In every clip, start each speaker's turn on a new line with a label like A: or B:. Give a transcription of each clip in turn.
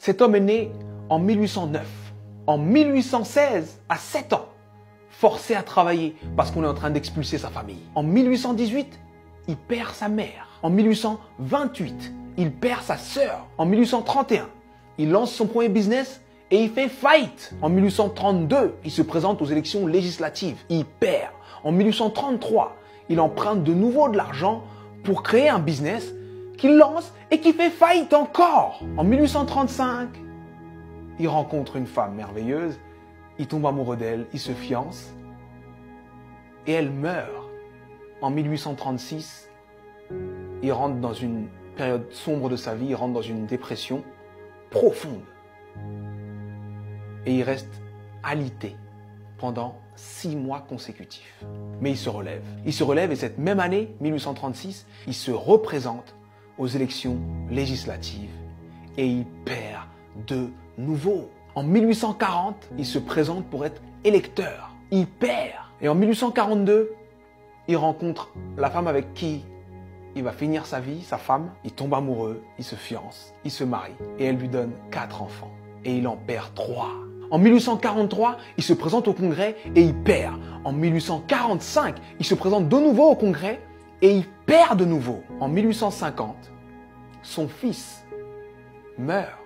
A: Cet homme est né en 1809. En 1816, à 7 ans, forcé à travailler parce qu'on est en train d'expulser sa famille. En 1818, il perd sa mère. En 1828, il perd sa sœur. En 1831, il lance son premier business et il fait faillite. En 1832, il se présente aux élections législatives. Il perd. En 1833, il emprunte de nouveau de l'argent pour créer un business qu'il lance et qui fait faillite encore. En 1835, il rencontre une femme merveilleuse, il tombe amoureux d'elle, il se fiance et elle meurt. En 1836, il rentre dans une période sombre de sa vie, il rentre dans une dépression profonde. Et il reste alité pendant 6 mois consécutifs. Mais il se relève. Il se relève et cette même année, 1836, il se représente aux élections législatives et il perd de nouveau. En 1840, il se présente pour être électeur. Il perd. Et en 1842, il rencontre la femme avec qui il va finir sa vie, sa femme. Il tombe amoureux, il se fiance, il se marie et elle lui donne 4 enfants. Et il en perd 3. En 1843, il se présente au Congrès et il perd. En 1845, il se présente de nouveau au Congrès et il perd de nouveau. En 1850, son fils meurt.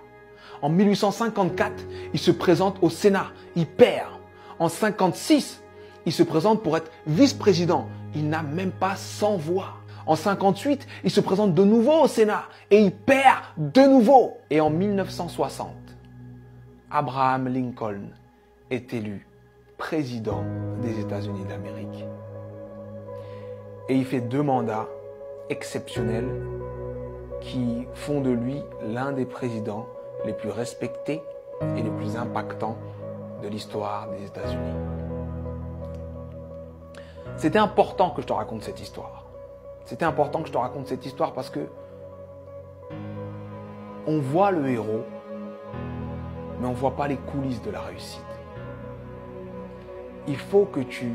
A: En 1854, il se présente au Sénat, il perd. En 1956, il se présente pour être vice-président. Il n'a même pas 100 voix. En 1958, il se présente de nouveau au Sénat et il perd de nouveau. Et en 1960, Abraham Lincoln est élu président des États-Unis d'Amérique. Et il fait 2 mandats exceptionnels qui font de lui l'un des présidents les plus respectés et les plus impactants de l'histoire des États-Unis. C'était important que je te raconte cette histoire. C'était important que je te raconte cette histoire parce que on voit le héros, mais on ne voit pas les coulisses de la réussite. Il faut que tu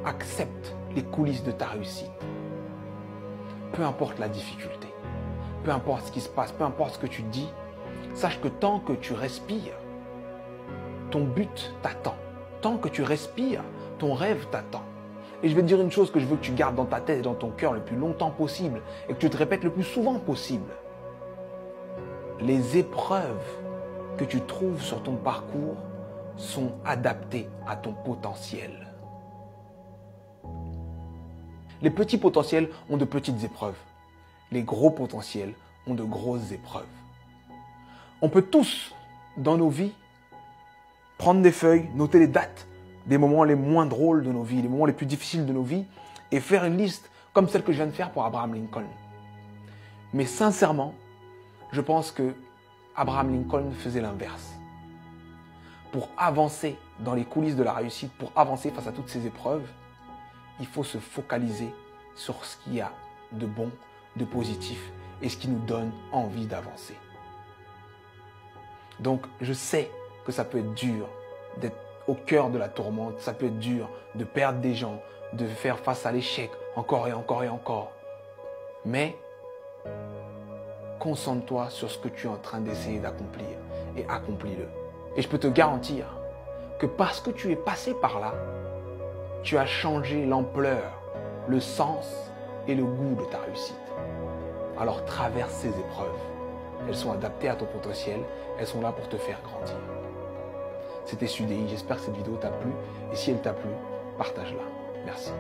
A: acceptes les coulisses de ta réussite. Peu importe la difficulté, peu importe ce qui se passe, peu importe ce que tu dis, sache que tant que tu respires, ton but t'attend. Tant que tu respires, ton rêve t'attend. Et je vais te dire une chose que je veux que tu gardes dans ta tête et dans ton cœur le plus longtemps possible et que tu te répètes le plus souvent possible. Les épreuves que tu trouves sur ton parcours sont adaptées à ton potentiel. Les petits potentiels ont de petites épreuves. Les gros potentiels ont de grosses épreuves. On peut tous, dans nos vies, prendre des feuilles, noter les dates des moments les moins drôles de nos vies, les moments les plus difficiles de nos vies, et faire une liste comme celle que je viens de faire pour Abraham Lincoln. Mais sincèrement, je pense que Abraham Lincoln faisait l'inverse. Pour avancer dans les coulisses de la réussite, pour avancer face à toutes ces épreuves, il faut se focaliser sur ce qu'il y a de bon, de positif et ce qui nous donne envie d'avancer. Donc, je sais que ça peut être dur d'être au cœur de la tourmente, ça peut être dur de perdre des gens, de faire face à l'échec encore et encore et encore. Mais concentre-toi sur ce que tu es en train d'essayer d'accomplir et accomplis-le. Et je peux te garantir que parce que tu es passé par là, tu as changé l'ampleur, le sens et le goût de ta réussite. Alors traverse ces épreuves. Elles sont adaptées à ton potentiel, elles sont là pour te faire grandir. C'était Sudei, j'espère que cette vidéo t'a plu et si elle t'a plu, partage-la. Merci.